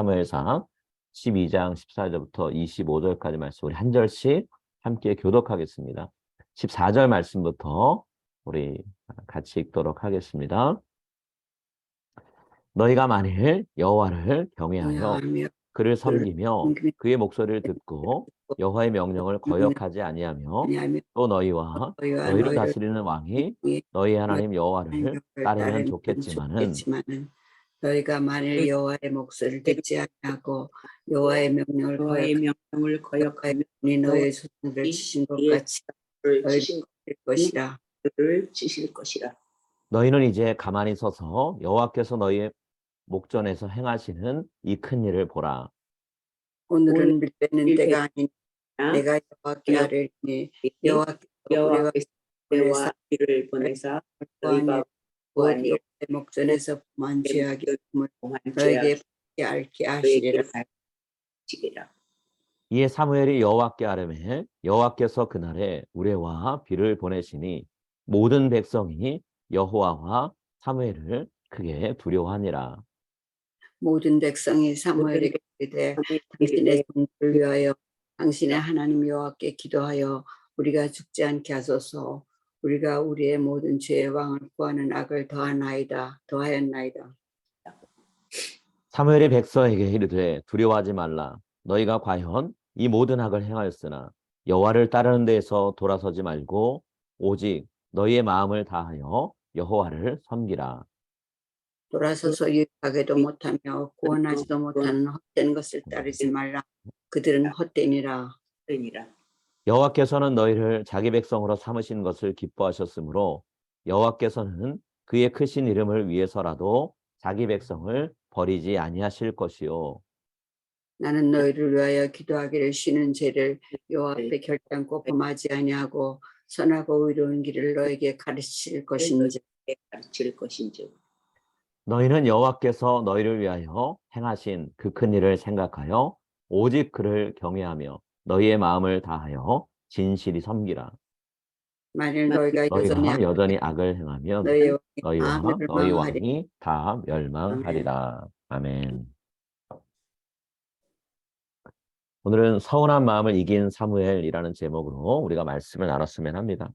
사무엘상 12장 14절부터 25절까지 말씀 우리 한 절씩 함께 교독하겠습니다. 14절 말씀부터 우리 같이 읽도록 하겠습니다. 너희가 만일 여호와를 경외하여 그를 섬기며 그의 목소리를 듣고 여호와의 명령을 거역하지 아니하며 또 너희와 너희를 다스리는 왕이 너희 하나님 여호와를 따르면 좋겠지만은 너희가 만일 여호와의 목소리를 듣지 아니하고 여호와의 명령을 거역하면 너희의 손을 치신 것 같이 너희를 치실 것이라. 너희는 이제 가만히 서서 여호와께서 너희의 목전에서 행하시는 이 큰 일을 보라. 오늘은 밀배는 때가 아니니 내가 여호와께 아뢰리니 여호와께서 우리와 비를 보내사 너희가 여호와의 목전에서 범한 죄악이 너희에게 알게 하시리라. 이에 사무엘이 여호와께 아뢰매 여호와께서 그날에 우레와 비를 보내시니 모든 백성이 여호와와 사무엘을 크게 두려워하니라. 모든 백성이 사무엘에게 이르되 당신의 종들을 위하여 당신의 하나님 여호와께 기도하여 우리가 죽지 않게 하소서. 우리가 우리의 모든 죄의 왕을 구하는 악을 더하였나이다. 사무엘이 백성에게 이르되 두려워하지 말라. 너희가 과연 이 모든 악을 행하였으나 여호와를 따르는 데에서 돌아서지 말고 오직 너희의 마음을 다하여 여호와를 섬기라. 돌아서서 유익하게도 못하며 구원하지도 못하는 헛된 것을 따르지 말라. 그들은 헛되니라. 여호와께서는 너희를 자기 백성으로 삼으신 것을 기뻐하셨으므로 여호와께서는 그의 크신 이름을 위해서라도 자기 백성을 버리지 아니하실 것이요. 나는 너희를 위하여 기도하기를 쉬는 죄를 여호와 앞에 결단코 범하지 아니하고 선하고 의로운 길을 너에게 가르칠 것인지. 너희는 여호와께서 너희를 위하여 행하신 그 큰 일을 생각하여 오직 그를 경외하며 너희의 마음을 다하여 진실이 섬기라. 만일 너희가 여전히 악을 행하면 너희와 너희 왕이 다 멸망하리라. 아멘. 오늘은 서운한 마음을 이긴 사무엘이라는 제목으로 우리가 말씀을 나눴으면 합니다.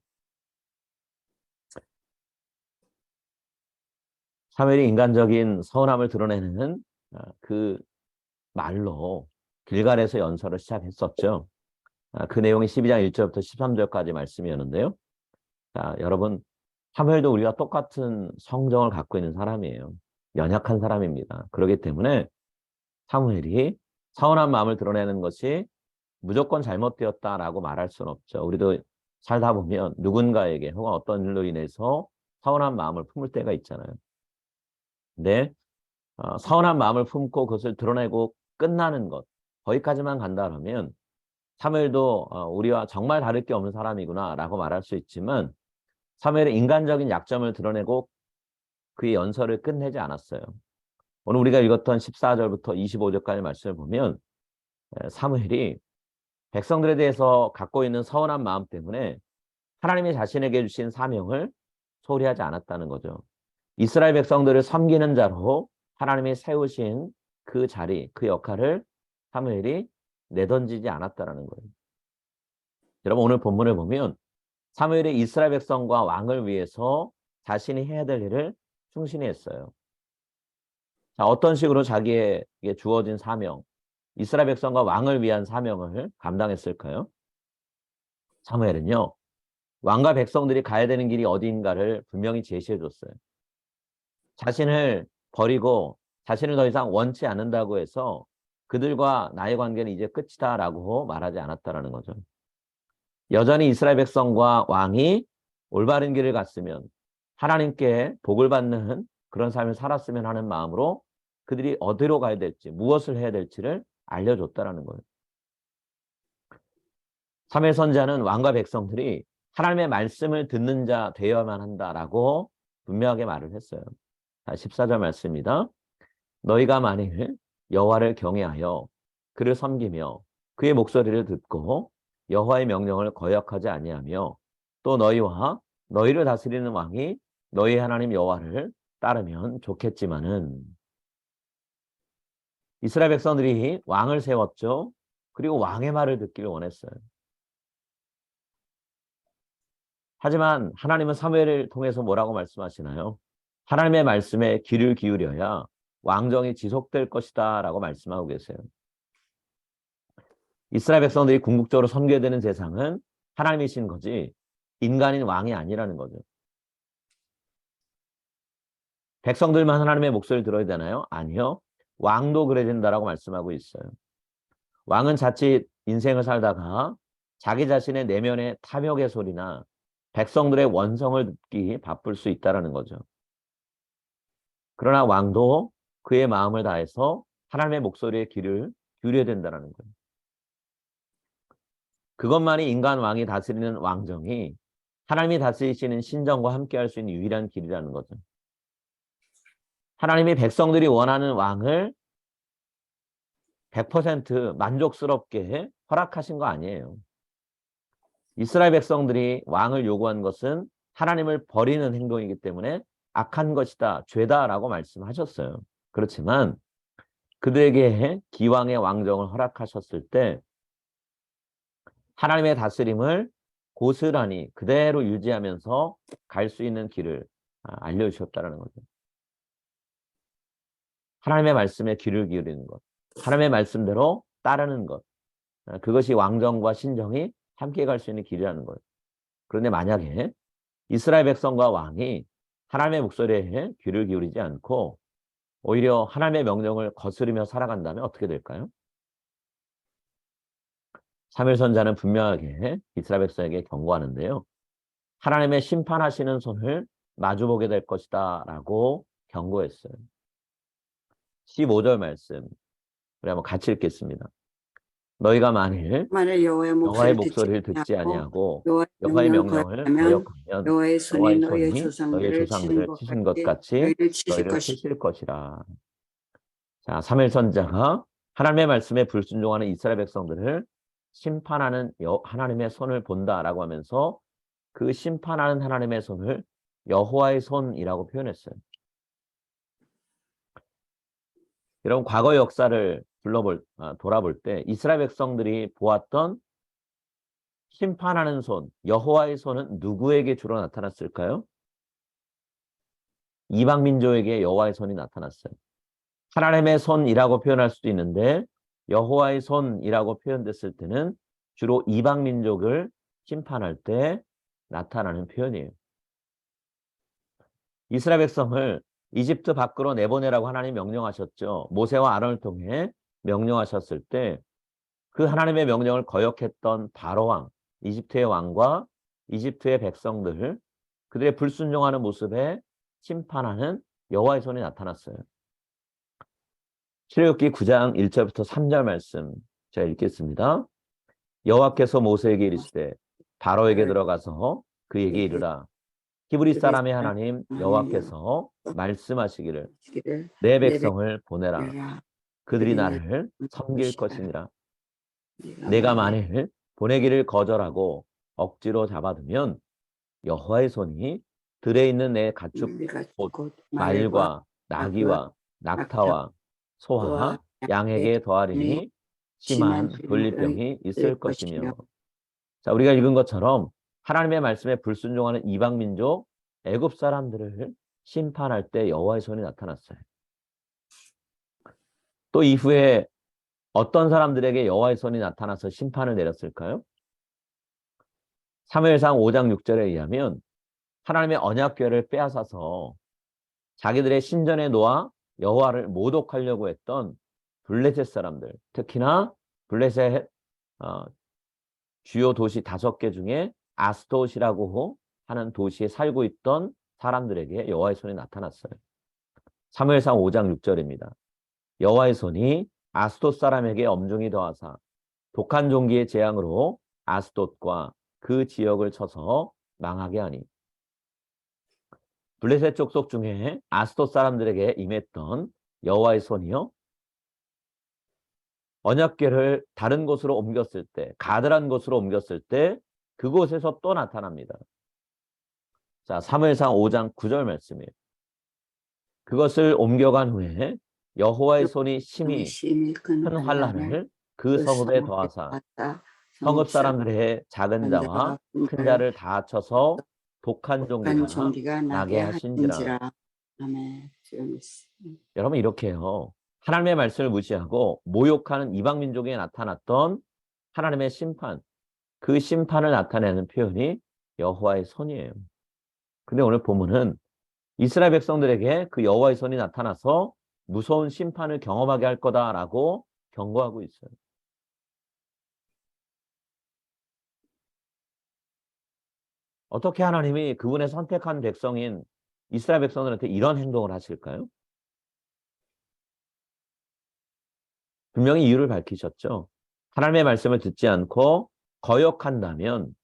사무엘이 인간적인 서운함을 드러내는 그 말로 길갈에서 연설을 시작했었죠. 그 내용이 12장 1절부터 13절까지 말씀이었는데요. 자, 여러분, 사무엘도 우리가 똑같은 성정을 갖고 있는 사람이에요. 연약한 사람입니다. 그렇기 때문에 사무엘이 서운한 마음을 드러내는 것이 무조건 잘못되었다라고 말할 수는 없죠. 우리도 살다 보면 누군가에게 혹은 어떤 일로 인해서 서운한 마음을 품을 때가 있잖아요. 근데 서운한 마음을 품고 그것을 드러내고 끝나는 것, 거기까지만 간다면 사무엘도 우리와 정말 다를 게 없는 사람이구나 라고 말할 수 있지만 사무엘의 인간적인 약점을 드러내고 그의 연설을 끝내지 않았어요. 오늘 우리가 읽었던 14절부터 25절까지 말씀을 보면 사무엘이 백성들에 대해서 갖고 있는 서운한 마음 때문에 하나님이 자신에게 주신 사명을 소홀히 하지 않았다는 거죠. 이스라엘 백성들을 섬기는 자로 하나님이 세우신 그 자리, 그 역할을 사무엘이 내던지지 않았다는 거예요. 여러분, 오늘 본문을 보면 사무엘이 이스라엘 백성과 왕을 위해서 자신이 해야 될 일을 충실히 했어요. 자, 어떤 식으로 자기에게 주어진 사명, 이스라엘 백성과 왕을 위한 사명을 감당했을까요? 사무엘은요, 왕과 백성들이 가야 되는 길이 어디인가를 분명히 제시해 줬어요. 자신을 버리고 자신을 더 이상 원치 않는다고 해서 그들과 나의 관계는 이제 끝이다라고 말하지 않았다라는 거죠. 여전히 이스라엘 백성과 왕이 올바른 길을 갔으면 하나님께 복을 받는 그런 삶을 살았으면 하는 마음으로 그들이 어디로 가야 될지, 무엇을 해야 될지를 알려줬다라는 거예요. 사무엘 선지자는 왕과 백성들이 하나님의 말씀을 듣는 자 되어야만 한다라고 분명하게 말을 했어요. 14절 말씀입니다. 너희가 만일 여호와를 경외하여 그를 섬기며 그의 목소리를 듣고 여호와의 명령을 거역하지 아니하며 또 너희와 너희를 다스리는 왕이 너희 하나님 여호와를 따르면 좋겠지만은 이스라엘 백성들이 왕을 세웠죠. 그리고 왕의 말을 듣기를 원했어요. 하지만 하나님은 사무엘을 통해서 뭐라고 말씀하시나요? 하나님의 말씀에 귀를 기울여야 왕정이 지속될 것이다 라고 말씀하고 계세요. 이스라엘 백성들이 궁극적으로 섬겨야 되는 대상은 하나님이신 거지 인간인 왕이 아니라는 거죠. 백성들만 하나님의 목소리를 들어야 되나요? 아니요. 왕도 그래야 된다라고 말씀하고 있어요. 왕은 자칫 인생을 살다가 자기 자신의 내면의 탐욕의 소리나 백성들의 원성을 듣기 바쁠 수 있다는 거죠. 그러나 왕도 그의 마음을 다해서 하나님의 목소리에 귀를 기울여야 된다는 거예요. 그것만이 인간 왕이 다스리는 왕정이 하나님이 다스리시는 신정과 함께 할 수 있는 유일한 길이라는 거죠. 하나님이 백성들이 원하는 왕을 100% 만족스럽게 허락하신 거 아니에요. 이스라엘 백성들이 왕을 요구한 것은 하나님을 버리는 행동이기 때문에 악한 것이다, 죄다라고 말씀하셨어요. 그렇지만 그들에게 기왕의 왕정을 허락하셨을 때 하나님의 다스림을 고스란히 그대로 유지하면서 갈 수 있는 길을 알려주셨다는 거죠. 하나님의 말씀에 귀를 기울이는 것, 하나님의 말씀대로 따르는 것, 그것이 왕정과 신정이 함께 갈 수 있는 길이라는 거예요. 그런데 만약에 이스라엘 백성과 왕이 하나님의 목소리에 귀를 기울이지 않고 오히려 하나님의 명령을 거스르며 살아간다면 어떻게 될까요? 사무엘 선지자는 분명하게 이스라엘 백성에게 경고하는데요. 하나님의 심판하시는 손을 마주보게 될 것이다 라고 경고했어요. 15절 말씀 우리 한번 같이 읽겠습니다. 너희가 만일 여호와의 여호와의 목소리를 목소리를 듣지 아니하고 아니하고 여호와의 명령을 거역하면 여호와의 손이 여호와의 너희의 손이 너희의 조상들을 조상들을 치신 것 같이 너희를 치실 너희를 것이다. 치실 것이라. 자, 사무엘 선지자가 하나님의 말씀에 불순종하는 이스라엘 백성들을 심판하는 하나님의 손을 본다라고 하면서 그 심판하는 하나님의 손을 여호와의 손이라고 표현했어요. 여러분 과거 역사를 돌아볼 때 이스라엘 백성들이 보았던 심판하는 손, 여호와의 손은 누구에게 주로 나타났을까요? 이방 민족에게 여호와의 손이 나타났어요. 하나님의 손이라고 표현할 수도 있는데 여호와의 손이라고 표현됐을 때는 주로 이방 민족을 심판할 때 나타나는 표현이에요. 이스라엘 백성을 이집트 밖으로 내보내라고 하나님 명령하셨죠. 모세와 아론을 통해 명령하셨을 때 그 하나님의 명령을 거역했던 바로 왕, 이집트의 왕과 이집트의 백성들, 그들의 불순종하는 모습에 심판하는 여호와의 손이 나타났어요. 출애굽기 9장 1절부터 3절 말씀 제가 읽겠습니다. 여호와께서 모세에게 이르시되 바로에게 들어가서 그에게 이르라. 히브리 사람의 하나님 여호와께서 말씀하시기를 내 백성을 보내라. 그들이 나를 섬길 것이니라. 내가 만일 보내기를 거절하고 억지로 잡아두면 여호와의 손이 들에 있는 내 가축 곧 말과 나귀와 낙타와 소와 양에게 더하리니 심한 돌리병이 있을 것이며. 자, 우리가 읽은 것처럼 하나님의 말씀에 불순종하는 이방 민족 애굽 사람들을 심판할 때 여호와의 손이 나타났어요. 또 이후에 어떤 사람들에게 여호와의 손이 나타나서 심판을 내렸을까요? 사무엘상 5장 6절에 의하면 하나님의 언약궤를 빼앗아서 자기들의 신전에 놓아 여호와를 모독하려고 했던 블레셋 사람들, 특히나 블레셋 주요 도시 5개 중에 아스돗이라고 하는 도시에 살고 있던 사람들에게 여호와의 손이 나타났어요. 사무엘상 5장 6절입니다. 여호와의 손이 아스돗 사람에게 엄중히 더하사 독한 종기의 재앙으로 아스돗과 그 지역을 쳐서 망하게 하니. 블레셋 족속 중에 아스돗 사람들에게 임했던 여호와의 손이요, 언약궤를 다른 곳으로 옮겼을 때, 가드란 곳으로 옮겼을 때 그곳에서 또 나타납니다. 자, 사무엘상 5장 9절 말씀이에요. 그것을 옮겨간 후에 여호와의 손이 심히 심히 큰 큰 환난을 환란을 그 성읍에 더하사 성읍 사람들의 작은 자와 큰 자를 다 합쳐서 독한 한 종기가 종기가 나게 나게 하신지라. 하신지라. 아멘. 주여 말씀. 여러분 이렇게 해요. 하나님의 말씀을 무시하고 모욕하는 이방 민족에 나타났던 하나님의 심판, 그 심판을 나타내는 표현이 여호와의 손이에요. 근데 오늘 본문은 이스라엘 백성들에게 그 여호와의 손이 나타나서 무서운 심판을 경험하게 할 거다라고 경고하고 있어요. 어떻게 하나님이 그분의 선택한 백성인 이스라엘 백성들한테 이런 행동을 하실까요? 분명히 이유를 밝히셨죠. 하나님의 말씀을 듣지 않고 거역한다면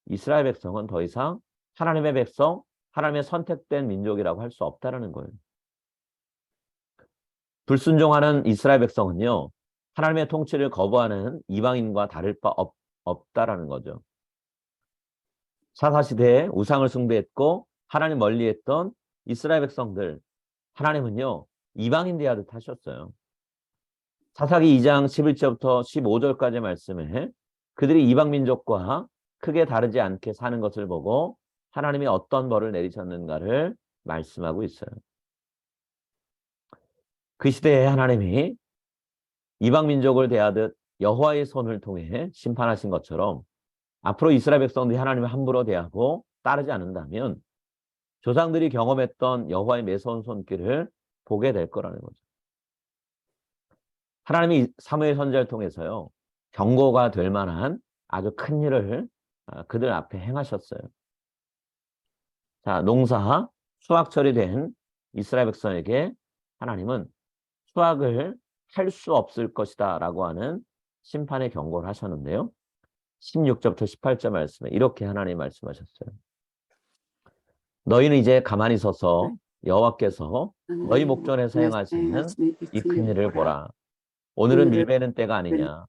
이스라엘 백성은 더 이상 하나님의 백성, 하나님의 선택된 민족이라고 할 수 없다라는 거예요. 불순종하는 이스라엘 백성은요, 하나님의 통치를 거부하는 이방인과 다를 바 없다라는 거죠. 사사시대에 우상을 숭배했고 하나님 멀리했던 이스라엘 백성들, 하나님은요 이방인 대하듯 하셨어요. 사사기 2장 11절부터 15절까지 말씀에 그들이 이방 민족과 크게 다르지 않게 사는 것을 보고 하나님이 어떤 벌을 내리셨는가를 말씀하고 있어요. 그 시대에 하나님이 이방 민족을 대하듯 여호와의 손을 통해 심판하신 것처럼 앞으로 이스라엘 백성들이 하나님을 함부로 대하고 따르지 않는다면 조상들이 경험했던 여호와의 매서운 손길을 보게 될 거라는 거죠. 하나님이 사무엘 선지자를 통해서요. 경고가 될 만한 아주 큰 일을 그들 앞에 행하셨어요. 자, 농사, 수확철이 된 이스라엘 백성에게 하나님은 수확을 할 수 없을 것이다 라고 하는 심판의 경고를 하셨는데요. 16절부터 18절 말씀에 이렇게 하나님 말씀하셨어요. 너희는 이제 가만히 서서 여호와께서 너희 목전에서 행하시는 이 큰 일을 보라. 오늘은 밀베는 때가 아니냐.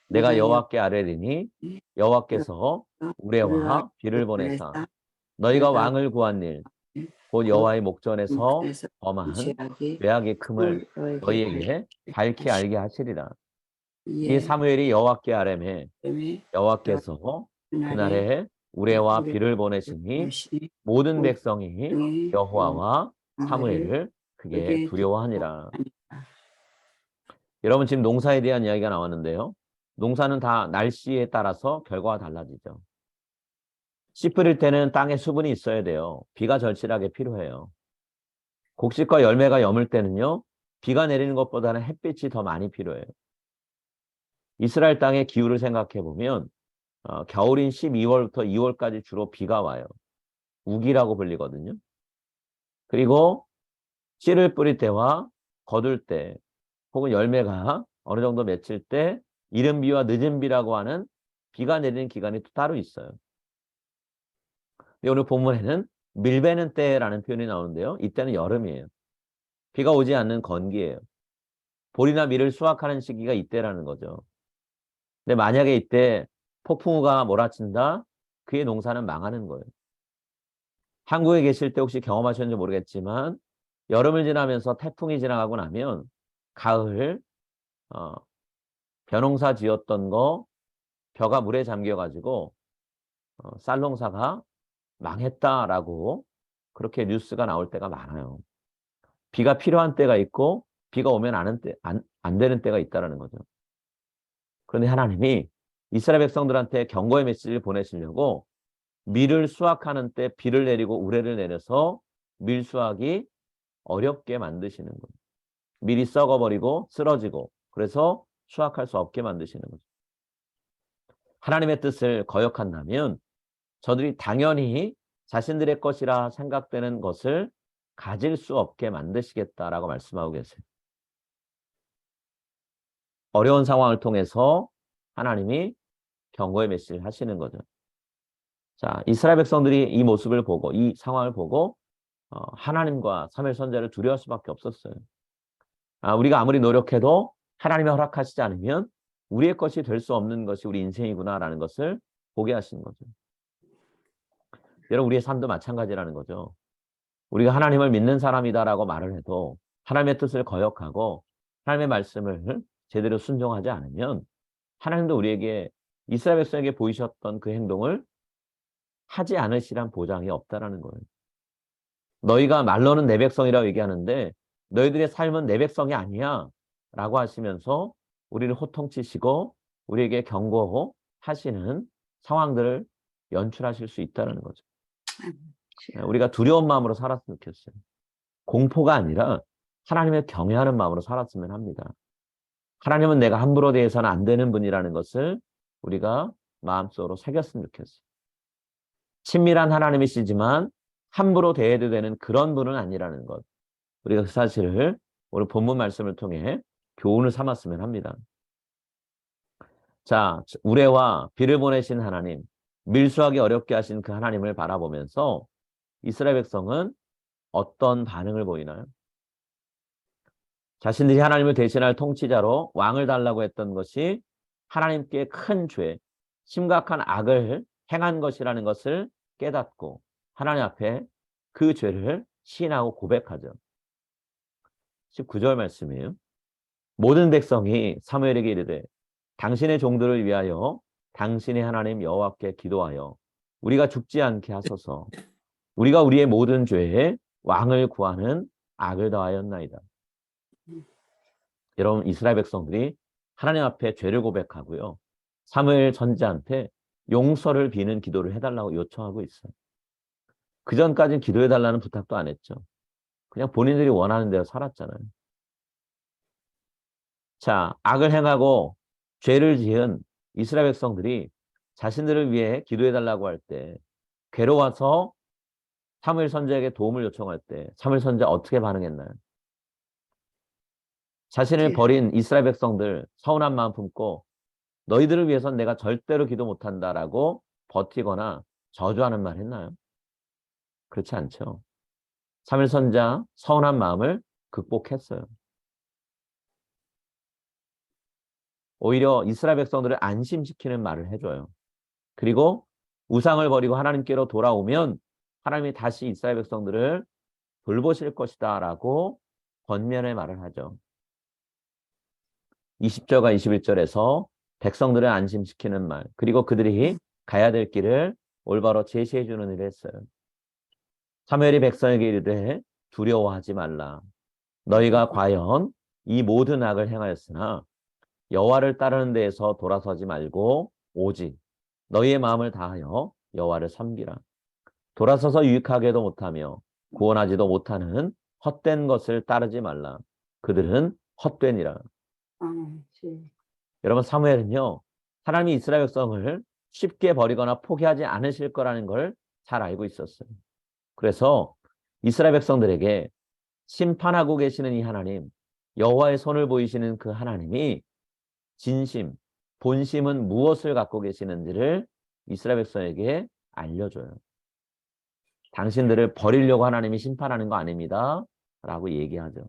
내가 여호와께 아뢰리니 여호와께서 우레와 비를 보내사 너희가 왕을 구한 일 곧 여호와의 목전에서 범한 죄악의 금을 너희에게 밝히 알게 하시리라. 이 사무엘이 여호와께 아뢰매 여호와께서 그날에 우레와 비를 보내시니 모든 백성이 여호와와 사무엘을 크게 두려워하니라. 여러분 지금 농사에 대한 이야기가 나왔는데요. 농사는 다 날씨에 따라서 결과가 달라지죠. 씨 뿌릴 때는 땅에 수분이 있어야 돼요. 비가 절실하게 필요해요. 곡식과 열매가 여물 때는요. 비가 내리는 것보다는 햇빛이 더 많이 필요해요. 이스라엘 땅의 기후를 생각해 보면 겨울인 12월부터 2월까지 주로 비가 와요. 우기라고 불리거든요. 그리고 씨를 뿌릴 때와 거둘 때 혹은 열매가 어느 정도 맺힐 때 이른 비와 늦은 비라고 하는 비가 내리는 기간이 또 따로 있어요. 오늘 본문에는 밀베는 때라는 표현이 나오는데요. 이때는 여름이에요. 비가 오지 않는 건기예요. 보리나 밀을 수확하는 시기가 이때라는 거죠. 근데 만약에 이때 폭풍우가 몰아친다? 그의 농사는 망하는 거예요. 한국에 계실 때 혹시 경험하셨는지 모르겠지만 여름을 지나면서 태풍이 지나가고 나면 가을 벼농사 지었던 거 벼가 물에 잠겨가지고 쌀농사가 망했다라고 그렇게 뉴스가 나올 때가 많아요. 비가 필요한 때가 있고 비가 오면 안 되는 때가 있다는 거죠. 그런데 하나님이 이스라엘 백성들한테 경고의 메시지를 보내시려고 밀을 수확하는 때 비를 내리고 우레를 내려서 밀 수확이 어렵게 만드시는 거예요. 밀이 썩어버리고 쓰러지고 그래서 수확할 수 없게 만드시는 거죠. 하나님의 뜻을 거역한다면 저들이 당연히 자신들의 것이라 생각되는 것을 가질 수 없게 만드시겠다라고 말씀하고 계세요. 어려운 상황을 통해서 하나님이 경고의 메시지를 하시는 거죠. 자, 이스라엘 백성들이 이 모습을 보고 이 상황을 보고 하나님과 사무엘 선지자를 두려워할 수밖에 없었어요. 우리가 아무리 노력해도 하나님이 허락하시지 않으면 우리의 것이 될 수 없는 것이 우리 인생이구나라는 것을 보게 하시는 거죠. 여러분 우리의 삶도 마찬가지라는 거죠. 우리가 하나님을 믿는 사람이다라고 말을 해도 하나님의 뜻을 거역하고 하나님의 말씀을 제대로 순종하지 않으면 하나님도 우리에게 이스라엘 백성에게 보이셨던 그 행동을 하지 않으시란 보장이 없다라는 거예요. 너희가 말로는 내 백성이라고 얘기하는데 너희들의 삶은 내 백성이 아니야 라고 하시면서 우리를 호통치시고 우리에게 경고하시는 상황들을 연출하실 수 있다는 거죠. 우리가 두려운 마음으로 살았으면 좋겠어요. 공포가 아니라 하나님을 경외하는 마음으로 살았으면 합니다. 하나님은 내가 함부로 대해서는 안 되는 분이라는 것을 우리가 마음속으로 새겼으면 좋겠어요. 친밀한 하나님이시지만 함부로 대해도 되는 그런 분은 아니라는 것. 우리가 그 사실을 오늘 본문 말씀을 통해 교훈을 삼았으면 합니다. 자, 우레와 비를 보내신 하나님, 밀수하기 어렵게 하신 그 하나님을 바라보면서 이스라엘 백성은 어떤 반응을 보이나요? 자신들이 하나님을 대신할 통치자로 왕을 달라고 했던 것이 하나님께 큰 죄, 심각한 악을 행한 것이라는 것을 깨닫고 하나님 앞에 그 죄를 시인하고 고백하죠. 19절 말씀이에요. 모든 백성이 사무엘에게 이르되 당신의 종들을 위하여 당신의 하나님 여호와께 기도하여 우리가 죽지 않게 하소서. 우리가 우리의 모든 죄에 왕을 구하는 악을 더하였나이다. 여러분, 이스라엘 백성들이 하나님 앞에 죄를 고백하고요. 사무엘 선지자한테 용서를 비는 기도를 해달라고 요청하고 있어요. 그전까지는 기도해달라는 부탁도 안 했죠. 그냥 본인들이 원하는 대로 살았잖아요. 자, 악을 행하고 죄를 지은 이스라엘 백성들이 자신들을 위해 기도해달라고 할 때, 괴로워서 사무엘 선지자에게 도움을 요청할 때 사무엘 선지자 어떻게 반응했나요? 자신을 버린 이스라엘 백성들 서운한 마음 품고 너희들을 위해서는 내가 절대로 기도 못한다라고 버티거나 저주하는 말 했나요? 그렇지 않죠. 사무엘 선지자 서운한 마음을 극복했어요. 오히려 이스라엘 백성들을 안심시키는 말을 해줘요. 그리고 우상을 버리고 하나님께로 돌아오면 하나님이 다시 이스라엘 백성들을 돌보실 것이다 라고 권면의 말을 하죠. 20절과 21절에서 백성들을 안심시키는 말, 그리고 그들이 가야 될 길을 올바로 제시해 주는 일을 했어요. 사무엘이 백성에게 이르되 두려워하지 말라. 너희가 과연 이 모든 악을 행하였으나 여호와를 따르는 데에서 돌아서지 말고 오직 너희의 마음을 다하여 여호와를 섬기라. 돌아서서 유익하게도 못하며 구원하지도 못하는 헛된 것을 따르지 말라. 그들은 헛되니라. 여러분, 사무엘은요, 하나님이 이스라엘 백성을 쉽게 버리거나 포기하지 않으실 거라는 걸 잘 알고 있었어요. 그래서 이스라엘 백성들에게 심판하고 계시는 이 하나님, 여호와의 손을 보이시는 그 하나님이 진심, 본심은 무엇을 갖고 계시는지를 이스라엘 백성에게 알려줘요. 당신들을 버리려고 하나님이 심판하는 거 아닙니다. 라고 얘기하죠.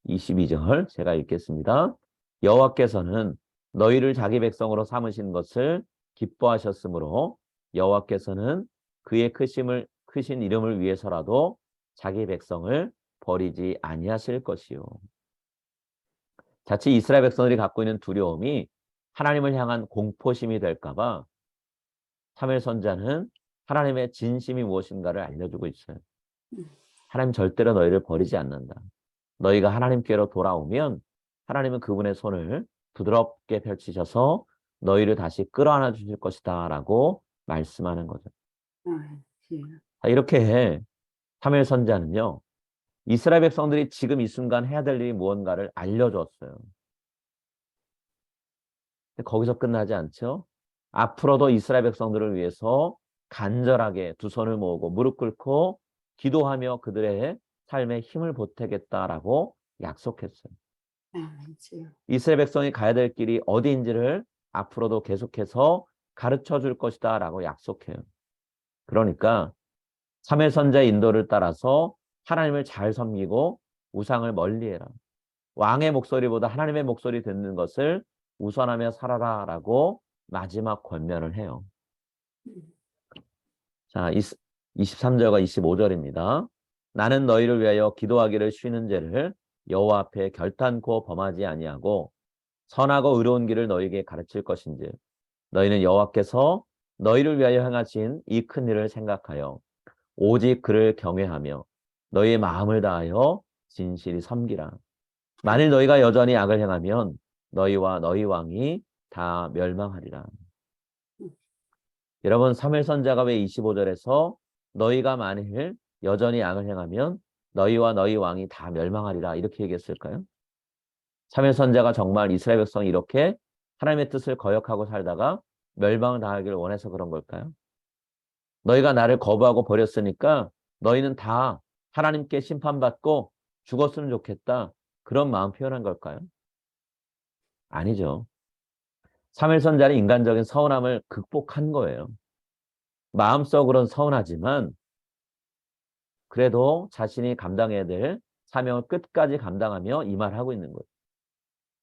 22절 제가 읽겠습니다. 여호와께서는 너희를 자기 백성으로 삼으신 것을 기뻐하셨으므로 여호와께서는 그의 크신 이름을 위해서라도 자기 백성을 버리지 아니하실 것이요. 자칫 이스라엘 백성들이 갖고 있는 두려움이 하나님을 향한 공포심이 될까 봐 사무엘 선지자는 하나님의 진심이 무엇인가를 알려주고 있어요. 하나님 절대로 너희를 버리지 않는다. 너희가 하나님께로 돌아오면 하나님은 그분의 손을 부드럽게 펼치셔서 너희를 다시 끌어안아 주실 것이다 라고 말씀하는 거죠. 이렇게 사무엘 선지자는요, 이스라엘 백성들이 지금 이 순간 해야 될 일이 무언가를 알려줬어요. 거기서 끝나지 않죠. 앞으로도 이스라엘 백성들을 위해서 간절하게 두 손을 모으고 무릎 꿇고 기도하며 그들의 삶에 힘을 보태겠다라고 약속했어요. 이스라엘 백성이 가야 될 길이 어디인지를 앞으로도 계속해서 가르쳐 줄 것이다 라고 약속해요. 그러니까 사무엘 선지자의 인도를 따라서 하나님을 잘 섬기고 우상을 멀리해라. 왕의 목소리보다 하나님의 목소리 듣는 것을 우선하며 살아라 라고 마지막 권면을 해요. 자, 23절과 25절입니다. 나는 너희를 위하여 기도하기를 쉬는 죄를 여호와 앞에 결단코 범하지 아니하고 선하고 의로운 길을 너희에게 가르칠 것인지 너희는 여호와께서 너희를 위하여 행하신 이 큰 일을 생각하여 오직 그를 경외하며 너희의 마음을 다하여 진실이 섬기라. 만일 너희가 여전히 악을 행하면 너희와 너희 왕이 다 멸망하리라. 여러분, 사무엘 선지자가 왜 25절에서 너희가 만일 여전히 악을 행하면 너희와 너희 왕이 다 멸망하리라 이렇게 얘기했을까요? 사무엘 선지자가 정말 이스라엘 백성이 이렇게 하나님의 뜻을 거역하고 살다가 멸망을 당하기를 원해서 그런 걸까요? 너희가 나를 거부하고 버렸으니까 너희는 다 하나님께 심판받고 죽었으면 좋겠다. 그런 마음 표현한 걸까요? 아니죠. 사무엘 선지자는 인간적인 서운함을 극복한 거예요. 마음속으로는 서운하지만 그래도 자신이 감당해야 될 사명을 끝까지 감당하며 이 말을 하고 있는 거예요.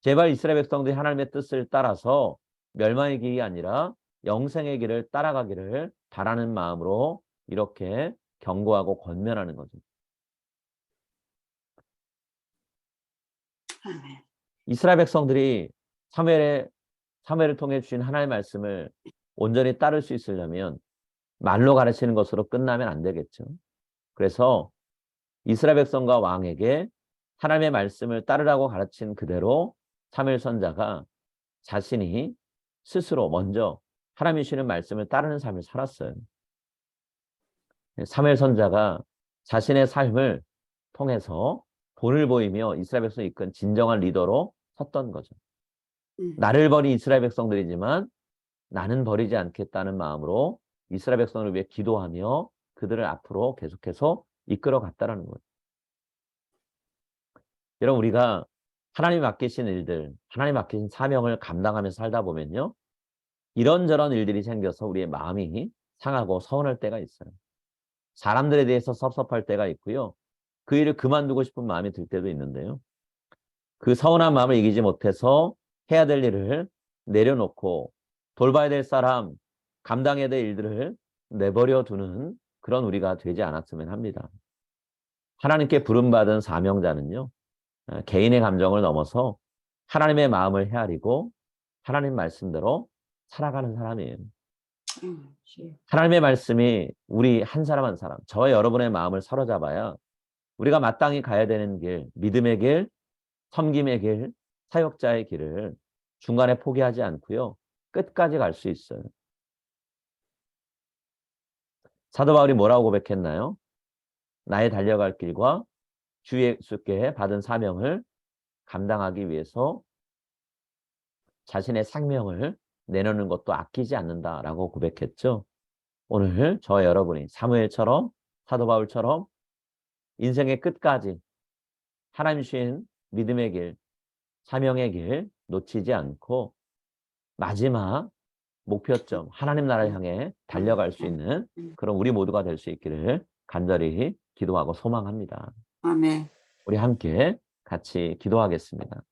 제발 이스라엘 백성들이 하나님의 뜻을 따라서 멸망의 길이 아니라 영생의 길을 따라가기를 바라는 마음으로 이렇게 경고하고 권면하는 거죠. 아멘. 이스라엘 백성들이 사무엘을 통해 주신 하나님의 말씀을 온전히 따를 수 있으려면 말로 가르치는 것으로 끝나면 안 되겠죠. 그래서 이스라엘 백성과 왕에게 하나님의 말씀을 따르라고 가르친 그대로 사무엘 선지자가 자신이 스스로 먼저 하나님이 주시는 말씀을 따르는 삶을 살았어요. 사무엘 선지자가 자신의 삶을 통해서 본을 보이며 이스라엘 백성을 이끈 진정한 리더로 섰던 거죠. 나를 버린 이스라엘 백성들이지만 나는 버리지 않겠다는 마음으로 이스라엘 백성을 위해 기도하며 그들을 앞으로 계속해서 이끌어 갔다라는 거예요. 여러분, 우리가 하나님이 맡기신 일들, 하나님이 맡기신 사명을 감당하면서 살다 보면요, 이런저런 일들이 생겨서 우리의 마음이 상하고 서운할 때가 있어요. 사람들에 대해서 섭섭할 때가 있고요. 그 일을 그만두고 싶은 마음이 들 때도 있는데요. 그 서운한 마음을 이기지 못해서 해야 될 일을 내려놓고 돌봐야 될 사람, 감당해야 될 일들을 내버려 두는 그런 우리가 되지 않았으면 합니다. 하나님께 부름받은 사명자는요, 개인의 감정을 넘어서 하나님의 마음을 헤아리고 하나님 말씀대로 살아가는 사람이에요. 하나님의 말씀이 우리 한 사람 한 사람, 저와 여러분의 마음을 사로잡아야 우리가 마땅히 가야 되는 길, 믿음의 길, 섬김의 길, 사역자의 길을 중간에 포기하지 않고요. 끝까지 갈 수 있어요. 사도 바울이 뭐라고 고백했나요? 나의 달려갈 길과 주 예수께 받은 사명을 감당하기 위해서 자신의 생명을 내놓는 것도 아끼지 않는다라고 고백했죠. 오늘 저와 여러분이 사무엘처럼 사도 바울처럼 인생의 끝까지 하나님 주신 믿음의 길, 사명의 길 놓치지 않고 마지막 목표점 하나님 나라를 향해 달려갈 수 있는 그런 우리 모두가 될 수 있기를 간절히 기도하고 소망합니다. 아멘. 우리 함께 같이 기도하겠습니다.